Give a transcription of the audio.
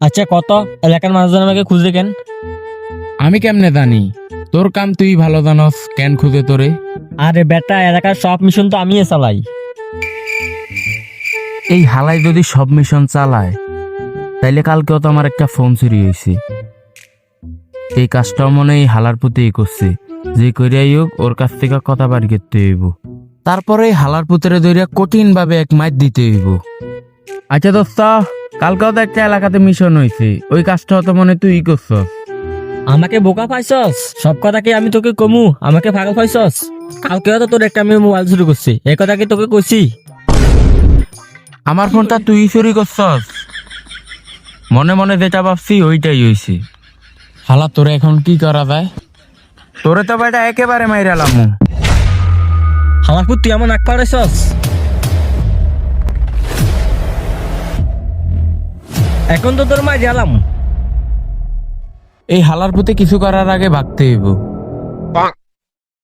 আচ্ছা কত এলাকার মানুষজন আমাকে খুঁজে কেন? আমি কেমনে জানি? তোর কাম তুই ভালো জানস, কেন খুঁজে তোরে? আরে বেটা, এলাকার সব মিশন তো আমিই চালাই। এই হালাই যদি সব মিশন চালায় তাইলে কালকেও তো আমার একটা ফোন চুরি হয়েছে। এই কাজটাও মনে হয় এই হালার পুতেই করছে, যে করিয়াই হোক ওর কাছ থেকে কথা বাড়ি করতে হইব। তারপরে এই হালার পুতেরে ধরিয়া কঠিন ভাবে এক মাইর দিতে হইব। আচ্ছা দোস্ত, কালকেও তো একটা এলাকাতে মিশন হয়েছে, ওই কাজটাও তো মনে তুই করছ। আমাকে বোকা পাইছস? সব কথা কি আমি তোকে কমু? আমাকে পাগল পাইছস? কালকেও তো তোর একটা আমি মোবাইল চুরি করছি, এই কথা কি তোকে কইছি? আমার ফোনটা তুই চুরি করছস? মনে মনে যেটা ভাবছি ওইটাই হয়েছে। হালা তোরে এখন কি করা যায়? তোরে তো বেটা একেবারে মাইরালাম। আমার পুত, তুই আমার নাক পাড়াইছস। এখন তো তোর মাই গেলাম। এই হালার প্রতি কিছু করার আগে ভাবতে হইব।